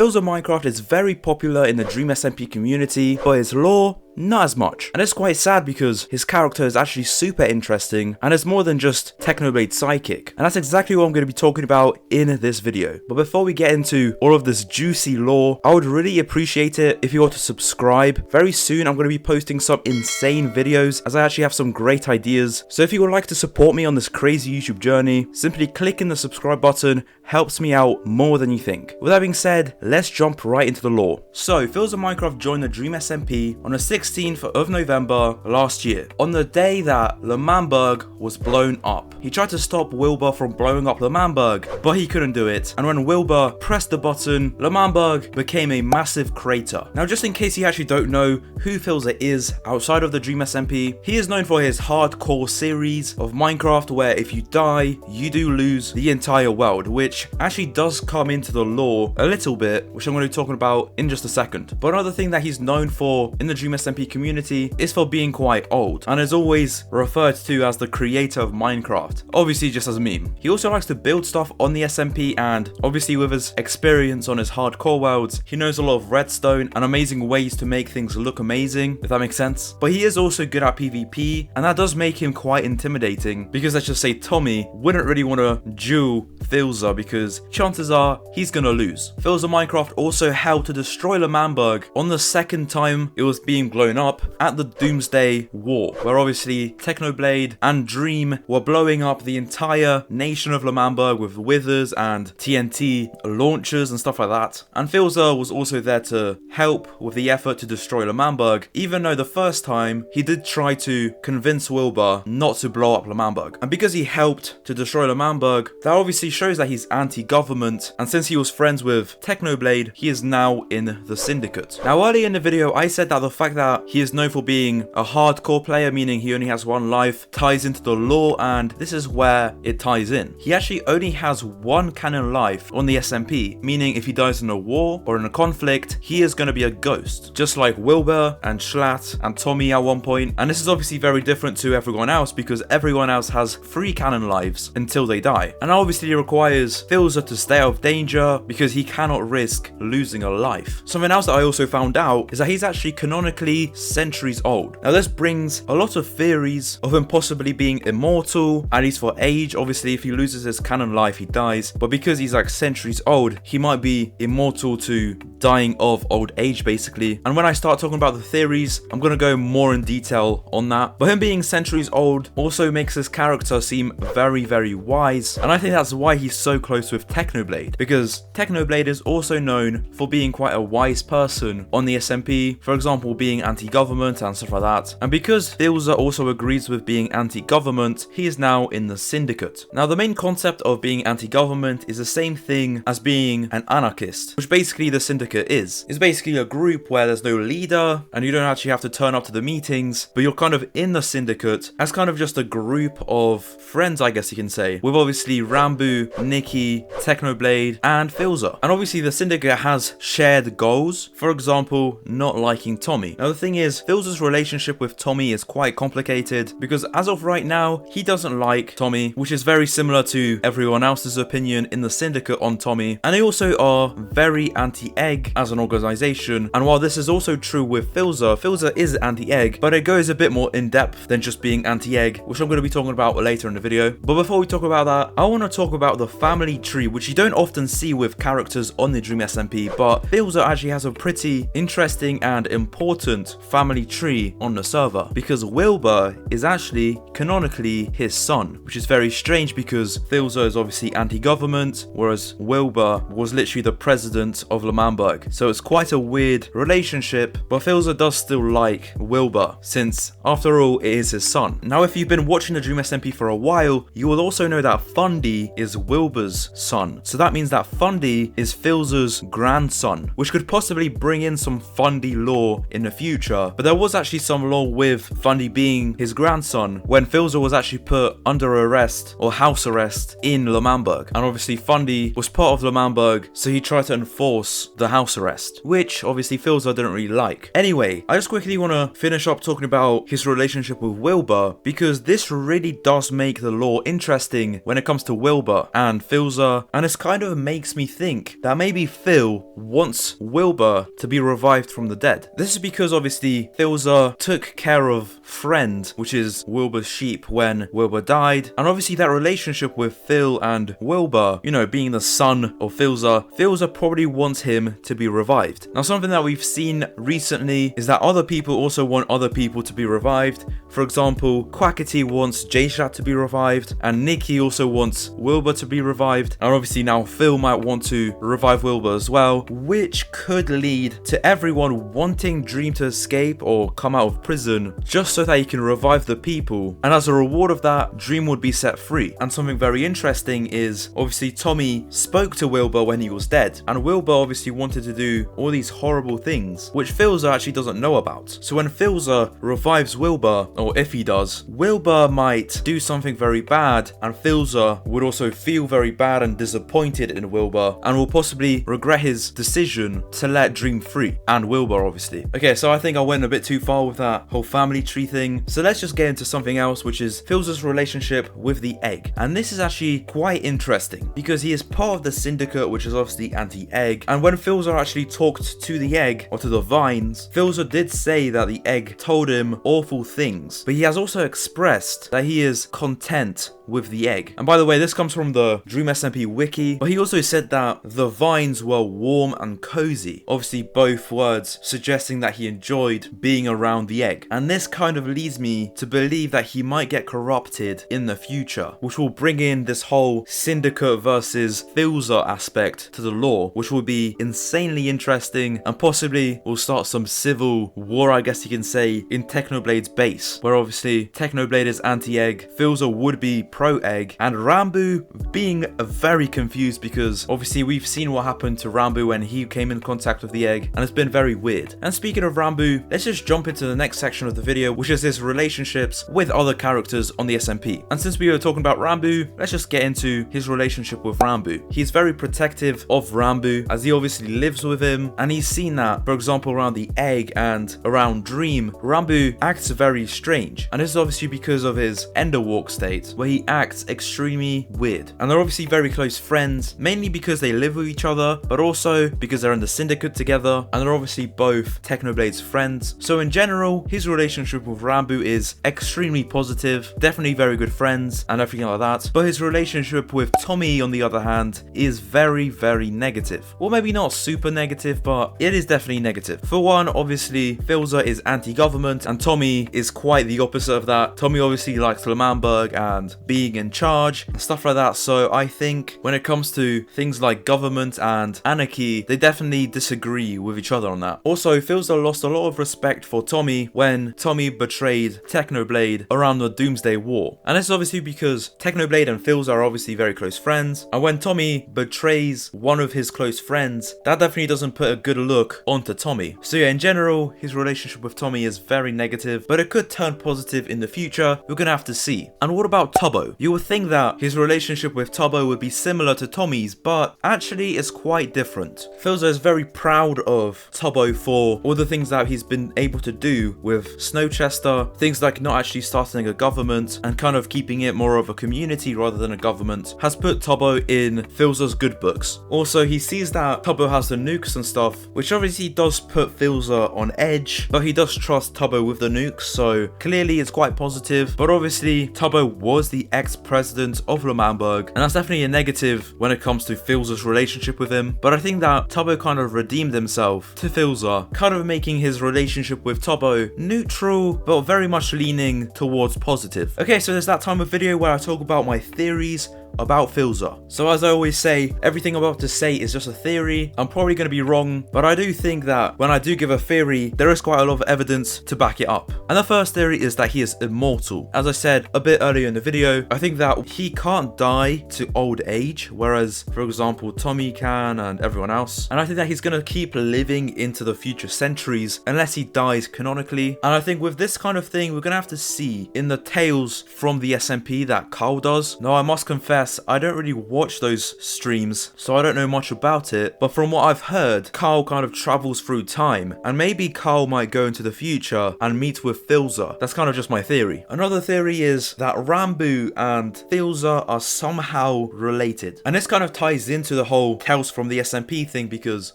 Philza Minecraft is very popular in the Dream SMP community, but his lore, not as much. And it's quite sad because his character is actually super interesting and is more than just Technoblade psychic. And that's exactly what I'm going to be talking about in this video. But before we get into all of this juicy lore, I would really appreciate it if you were to subscribe. Very soon I'm going to be posting some insane videos as I actually have some great ideas. So if you would like to support me on this crazy YouTube journey, simply clicking the subscribe button helps me out more than you think. With that being said, let's jump right into the lore. So Philza Minecraft joined the Dream SMP on the 16th of November last year, on the day that L'Manberg was blown up. He tried to stop Wilbur from blowing up L'Manberg, but he couldn't do it, and when Wilbur pressed the button, L'Manberg became a massive crater. Now just in case you actually don't know who Philza is outside of the Dream SMP, he is known for his hardcore series of Minecraft where if you die, you do lose the entire world, which actually does come into the lore a little bit, which I'm going to be talking about in just a second. But another thing that he's known for in the Dream SMP community is for being quite old, and is always referred to as the creator of Minecraft, obviously just as a meme. He also likes to build stuff on the SMP, and obviously with his experience on his hardcore worlds, he knows a lot of redstone and amazing ways to make things look amazing, if that makes sense. But he is also good at PvP, and that does make him quite intimidating, because let's just say Tommy wouldn't really want to duel Philza because chances are he's gonna lose. Philza Minecraft also helped to destroy L'Manberg on the second time it was being blown up at the Doomsday War, where obviously Technoblade and Dream were blowing up the entire nation of L'Manberg with withers and TNT launchers and stuff like that. And Philza was also there to help with the effort to destroy L'Manberg, even though the first time he did try to convince Wilbur not to blow up L'Manberg. And because he helped to destroy L'Manberg, that obviously shows that he's anti-government, and since he was friends with Technoblade, he is now in the syndicate. Now earlier in the video I said that the fact that he is known for being a hardcore player, meaning he only has one life, ties into the lore, and this is where it ties in. He actually only has one canon life on the SMP, meaning if he dies in a war or in a conflict, he is going to be a ghost, just like Wilbur and jshchatt and Tommy at one point. And this is obviously very different to everyone else because everyone else has 3 canon lives until they die, and obviously it requires Philza to stay out of danger because he cannot risk losing a life. Something else that I also found out is that he's actually canonically centuries old. Now this brings a lot of theories of him possibly being immortal, at least for age. Obviously if he loses his canon life he dies, but because he's like centuries old, he might be immortal to dying of old age basically. And when I start talking about the theories, I'm going to go more in detail on that. But him being centuries old also makes his character seem very, very wise, and I think that's why he's so close with Technoblade, because Technoblade is also known for being quite a wise person on the SMP, for example being anti-government and stuff like that. And because Philza also agrees with being anti-government, he is now in the syndicate. Now the main concept of being anti-government is the same thing as being an anarchist, which basically the syndicate is. It's basically a group where there's no leader and you don't actually have to turn up to the meetings, but you're kind of in the syndicate as kind of just a group of friends, I guess you can say, with obviously ranboo, Niki, Technoblade, and Philza. And obviously the syndicate has shared goals, for example, not liking Tommy. Now the thing is, Philza's relationship with Tommy is quite complicated because as of right now, he doesn't like Tommy, which is very similar to everyone else's opinion in the syndicate on Tommy. And they also are very anti-egg as an organization. And while this is also true with Philza, Philza is anti-egg, but it goes a bit more in depth than just being anti-egg, which I'm going to be talking about later in the video. But before we talk about that, I want to talk about the family tree, which you don't often see with characters on the Dream SMP, but Philza actually has a pretty interesting and important family tree on the server, because Wilbur is actually canonically his son, which is very strange because Philza is obviously anti-government, whereas Wilbur was literally the president of L'Manberg. So it's quite a weird relationship, but Philza does still like Wilbur, since after all it is his son. Now if you've been watching the Dream SMP for a while, you will also know that Fundy is Wilbur's son. So that means that Fundy is Philza's grandson, which could possibly bring in some Fundy lore in the future. But there was actually some lore with Fundy being his grandson when Philza was actually put under arrest or house arrest in L'Manberg. And obviously Fundy was part of L'Manberg, so he tried to enforce the house house arrest, which obviously Philza didn't really like. Anyway, I just quickly want to finish up talking about his relationship with Wilbur, because this really does make the lore interesting when it comes to Wilbur and Philza, and it kind of makes me think that maybe Phil wants Wilbur to be revived from the dead. This is because obviously Philza took care of Friend, which is Wilbur's sheep, when Wilbur died, and obviously that relationship with Phil and Wilbur, you know, being the son of Philza probably wants him to be revived. Now, something that we've seen recently is that other people also want other people to be revived. For example, Quackity wants jshchatt to be revived, and Niki also wants Wilbur to be revived, and obviously now Phil might want to revive Wilbur as well, which could lead to everyone wanting Dream to escape or come out of prison just so that he can revive the people, and as a reward of that, Dream would be set free. And something very interesting is obviously Tommy spoke to Wilbur when he was dead, and Wilbur obviously wanted to do all these horrible things which Philza actually doesn't know about. So when Philza revives Wilbur, or if he does, Wilbur might do something very bad, and Philza would also feel very bad and disappointed in Wilbur, and will possibly regret his decision to let Dream free, and Wilbur obviously. Okay, so I think I went a bit too far with that whole family tree thing, so let's just get into something else, which is Philza's relationship with the egg. And this is actually quite interesting because he is part of the syndicate, which is obviously anti-egg, and when Philza actually talked to the egg, or to the vines, Philza did say that the egg told him awful things, but he has also expressed that he is content with the egg. And by the way, this comes from the Dream SMP wiki, but he also said that the vines were warm and cozy, obviously both words suggesting that he enjoyed being around the egg. And this kind of leads me to believe that he might get corrupted in the future, which will bring in this whole syndicate versus Philza aspect to the lore, which will be insanely interesting, and possibly will start some civil war, I guess you can say, in Technoblade's base, where obviously Technoblade is anti-egg, Philza would be pro-egg, and ranboo being very confused because obviously we've seen what happened to ranboo when he came in contact with the egg, and it's been very weird. And speaking of ranboo, let's just jump into the next section of the video, which is his relationships with other characters on the SMP. And since we were talking about ranboo, let's just get into his relationship with ranboo. He's very protective of ranboo as he obviously lives with him, and he's seen that, for example, around the egg and around Dream, ranboo acts very strange, and this is obviously because of his Enderwalk state, where he acts extremely weird. And they're obviously very close friends, mainly because they live with each other, but also because they're in the syndicate together, and they're obviously both Technoblade's friends. So in general, his relationship with ranboo is extremely positive, definitely very good friends and everything like that. But his relationship with Tommy, on the other hand, is very negative. Well, maybe not super negative, but it is definitely negative. For one, obviously Philza is anti-government, and Tommy is quite the opposite of that. Tommy obviously likes L'Manberg and being in charge and stuff like that. So I think when it comes to things like government and anarchy, they definitely disagree with each other on that. Also, Philza lost a lot of respect for Tommy when Tommy betrayed Technoblade around the Doomsday War, and this is obviously because Technoblade and Philza are obviously very close friends, and when Tommy betrays one of his close friends, that definitely doesn't put a good look onto Tommy. So yeah, in general, his relationship with Tommy is very negative, but it could turn positive in the future. We're gonna have to see. And what about Tubbo? You would think that his relationship with Tubbo would be similar to Tommy's, but actually it's quite different. Philza is very proud of Tubbo for all the things that he's been able to do with Snowchester, things like not actually starting a government and kind of keeping it more of a community rather than a government, has put Tubbo in Philza's good books. Also, he sees that Tubbo has the nukes and stuff, which obviously does put Philza on edge, but he does trust Tubbo with the nukes, so clearly it's quite positive. But obviously Tubbo was the ex-president of L'Manberg, and that's definitely a negative when it comes to Philza's relationship with him. But I think that Tubbo kind of redeemed himself to Philza, kind of making his relationship with Tubbo neutral, but very much leaning towards positive. Okay, so there's that time of video where I talk about my theories about Philza. So as I always say, everything I'm about to say is just a theory. I'm probably going to be wrong, but I do think that when I do give a theory, there is quite a lot of evidence to back it up. And the first theory is that he is immortal. As I said a bit earlier in the video, I think that he can't die to old age, whereas, for example, Tommy can and everyone else. And I think that he's going to keep living into the future centuries unless he dies canonically. And I think with this kind of thing, we're going to have to see in the tales from the SMP that Carl does. Now, I must confess, guess I don't really watch those streams, so I don't know much about it, but from what I've heard, Carl kind of travels through time, and maybe Carl might go into the future and meet with Philza. That's kind of just my theory. Another theory is that ranboo and Philza are somehow related, and this kind of ties into the whole Tales from the SMP thing, because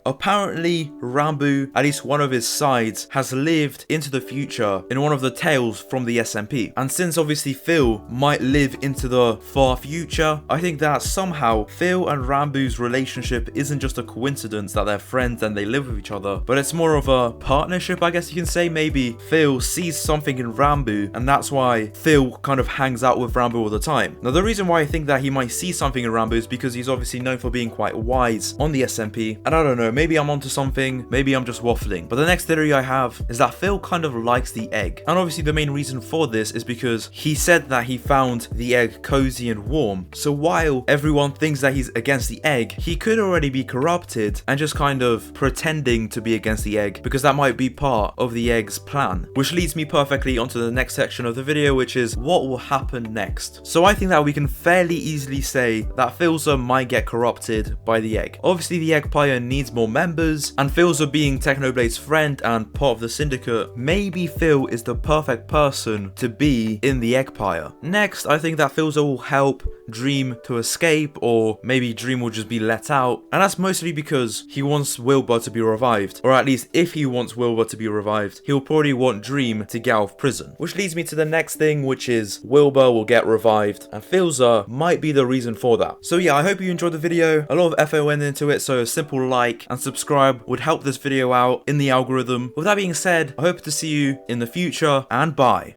apparently ranboo, at least one of his sides, has lived into the future in one of the Tales from the SMP, and since obviously Phil might live into the far future, I think that somehow Phil and ranboo's relationship isn't just a coincidence that they're friends and they live with each other, but it's more of a partnership, I guess you can say. Maybe Phil sees something in ranboo, and that's why Phil kind of hangs out with ranboo all the time. Now, the reason why I think that he might see something in ranboo is because he's obviously known for being quite wise on the SMP, and I don't know, maybe I'm onto something, maybe I'm just waffling. But the next theory I have is that Phil kind of likes the egg, and obviously the main reason for this is because he said that he found the egg cozy and warm, so while everyone thinks that he's against the egg, he could already be corrupted and just kind of pretending to be against the egg, because that might be part of the egg's plan. Which leads me perfectly onto the next section of the video, which is what will happen next. So I think that we can fairly easily say that Philza might get corrupted by the egg. Obviously the Eggpire needs more members, and Philza being Technoblade's friend and part of the syndicate, maybe Phil is the perfect person to be in the Eggpire. Next, I think that Philza will help Dream to escape, or maybe Dream will just be let out, and that's mostly because he wants Wilbur to be revived, or at least if he wants Wilbur to be revived, he'll probably want Dream to get out of prison. Which leads me to the next thing, which is Wilbur will get revived, and Philza might be the reason for that. So yeah, I hope you enjoyed the video. A lot of effort went into it, so a simple like and subscribe would help this video out in the algorithm. With that being said, I hope to see you in the future, and bye.